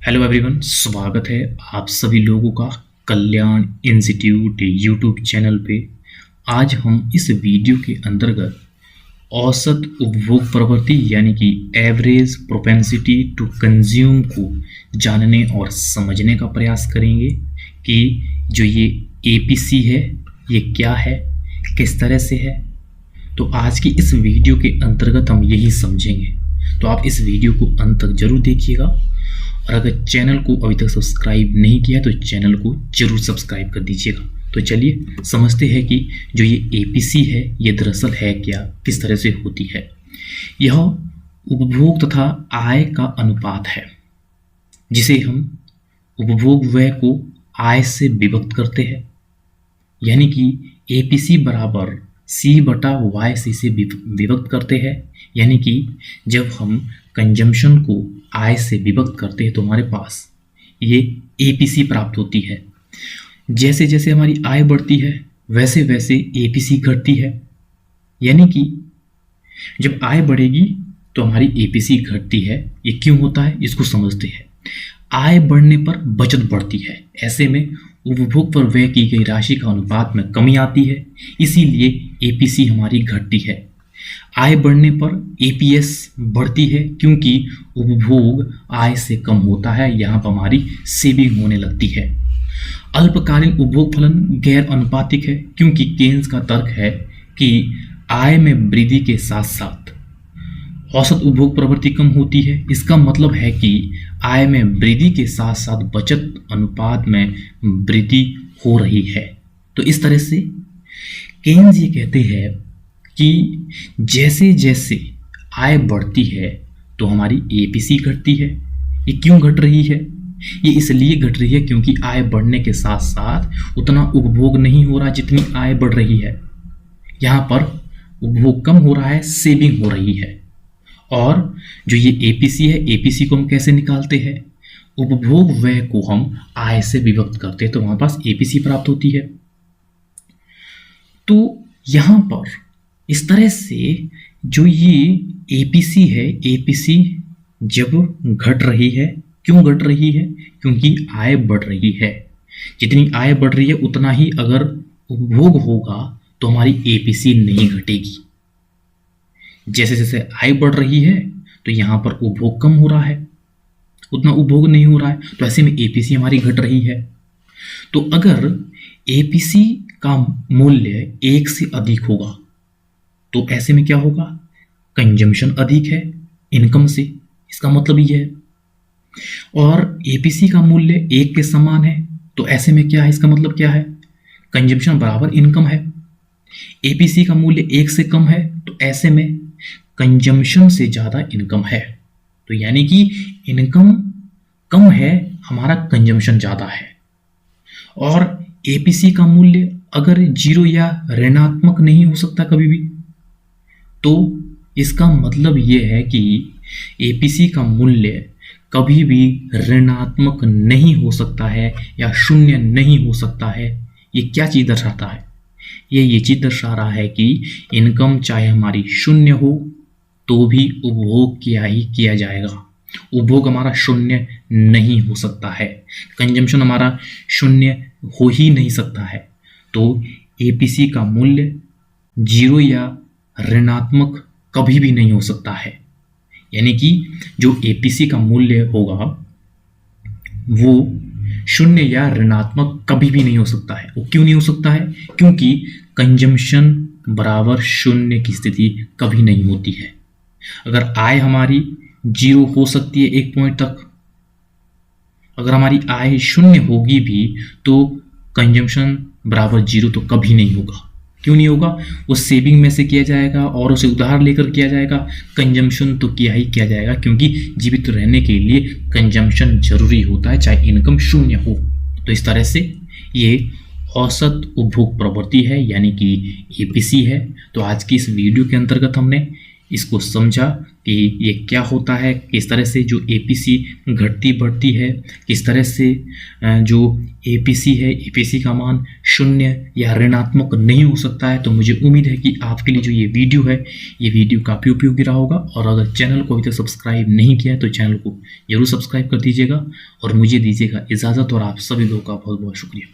Hello everyone, स्वागत है आप सभी लोगों का कल्याण इंस्टीट्यूट यूट्यूब चैनल पे। आज हम इस वीडियो के अंतर्गत औसत उपभोग प्रवृत्ति यानी कि एवरेज प्रोपेंसिटी टू कंज्यूम को जानने और समझने का प्रयास करेंगे कि जो ये एपीसी है ये क्या है, किस तरह से है। तो आज की इस वीडियो के अंतर्गत हम यही समझेंगे, तो आप इस वीडियो को अंत तक जरूर देखिएगा। और अगर चैनल को अभी तक सब्सक्राइब नहीं किया तो चैनल को जरूर सब्सक्राइब कर दीजिएगा। तो चलिए समझते हैं कि जो ये एपीसी है ये दरअसल है क्या, किस तरह से होती है। यह उपभोग तथा आय का अनुपात है, जिसे हम उपभोग व्यय को आय से विभक्त करते हैं। यानी कि एपीसी बराबर सी बटा वाई सी से विभक्त करते हैं। यानी कि जब हम कंजम्पशन को आय से विभक्त करते हैं तो हमारे पास ये एपीसी प्राप्त होती है। जैसे जैसे हमारी आय बढ़ती है वैसे वैसे एपीसी घटती है। यानी कि जब आय बढ़ेगी तो हमारी एपीसी घटती है। ये क्यों होता है इसको समझते हैं। आय बढ़ने पर बचत बढ़ती है, ऐसे में उपभोग पर व्यय की गई राशि का अनुपात में कमी आती है, इसीलिए एपीसी हमारी घटती है। आय बढ़ने पर एपीएस बढ़ती है क्योंकि उपभोग आय से कम होता है, यहाँ पर हमारी सेविंग होने लगती है। अल्पकालीन उपभोग फलन गैर अनुपातिक है क्योंकि केन्स का तर्क है कि आय में वृद्धि के साथ साथ औसत उपभोग प्रवृत्ति कम होती है। इसका मतलब है कि आय में वृद्धि के साथ साथ बचत अनुपात में वृद्धि हो रही है। तो इस तरह से केन्स ये कहते हैं कि जैसे जैसे आय बढ़ती है तो हमारी एपीसी घटती है। ये क्यों घट रही है? ये इसलिए घट रही है क्योंकि आय बढ़ने के साथ साथ उतना उपभोग नहीं हो रहा जितनी आय बढ़ रही है। यहाँ पर उपभोग कम हो रहा है, सेविंग हो रही है। और जो ये एपीसी है, एपीसी को हम कैसे निकालते हैं? उपभोग व्यय को हम आय से विभक्त करते हैं तो हमारे पास एपीसी प्राप्त होती है। तो यहाँ पर इस तरह से जो ये एपीसी है, एपीसी जब घट रही है, क्यों घट रही है? क्योंकि आय बढ़ रही है। जितनी आय बढ़ रही है उतना ही अगर उपभोग होगा तो हमारी एपीसी नहीं घटेगी। जैसे जैसे आय बढ़ रही है तो यहाँ पर उपभोग कम हो रहा है, उतना उपभोग नहीं हो रहा है, तो ऐसे में एपीसी हमारी घट रही है। तो अगर एपीसी का मूल्य 1 से अधिक होगा तो ऐसे में क्या होगा? कंजम्पशन अधिक है इनकम से, इसका मतलब ये है। और एपीसी का मूल्य 1 के समान है तो ऐसे में क्या है? इसका मतलब क्या है? कंजम्पशन बराबर इनकम है। एपीसी का मूल्य 1 से कम है तो ऐसे में कंजम्पशन से ज़्यादा इनकम है। तो यानी कि इनकम कम है, हमारा कंजम्पशन ज़्यादा है। और एपीसी का मूल्य अगर 0 या ऋणात्मक नहीं हो सकता कभी भी, तो इसका मतलब ये है कि एपीसी का मूल्य कभी भी ऋणात्मक नहीं हो सकता है या शून्य नहीं हो सकता है। ये क्या चीज़ दर्शाता है? ये चीज़ दर्शा रहा है कि इनकम चाहे हमारी शून्य हो तो भी उपभोग किया ही किया जाएगा। उपभोग हमारा शून्य नहीं हो सकता है, कंजम्पशन हमारा शून्य हो ही नहीं सकता है। तो एपीसी का मूल्य 0 या ऋणात्मक कभी भी नहीं हो सकता है। यानी कि जो एपीसी का मूल्य होगा वो शून्य या ऋणात्मक कभी भी नहीं हो सकता है। वो क्यों नहीं हो सकता है? क्योंकि कंजम्पशन बराबर शून्य की स्थिति कभी नहीं होती है। अगर आय हमारी 0 हो सकती है एक पॉइंट तक, अगर हमारी आय शून्य होगी भी तो कंजम्पशन बराबर 0 तो कभी नहीं होगा। क्यों नहीं होगा? वो सेविंग में से किया जाएगा और उसे उधार लेकर किया जाएगा। कंजम्पशन तो किया ही किया जाएगा क्योंकि जीवित रहने के लिए कंजम्पशन जरूरी होता है, चाहे इनकम शून्य हो। तो इस तरह से ये औसत उपभोग प्रवृत्ति है यानी कि एपीसी है। तो आज की इस वीडियो के अंतर्गत हमने इसको समझा कि ये क्या होता है, किस तरह से जो एपीसी घटती बढ़ती है, किस तरह से जो एपीसी है, एपीसी का मान शून्य या ऋणात्मक नहीं हो सकता है। तो मुझे उम्मीद है कि आपके लिए जो ये वीडियो है, ये वीडियो काफ़ी उपयोगी रहा होगा। और अगर चैनल को अभी तक सब्सक्राइब नहीं किया है तो चैनल को जरूर सब्सक्राइब कर दीजिएगा और मुझे दीजिएगा इजाज़त। और आप सभी लोगों का बहुत बहुत शुक्रिया।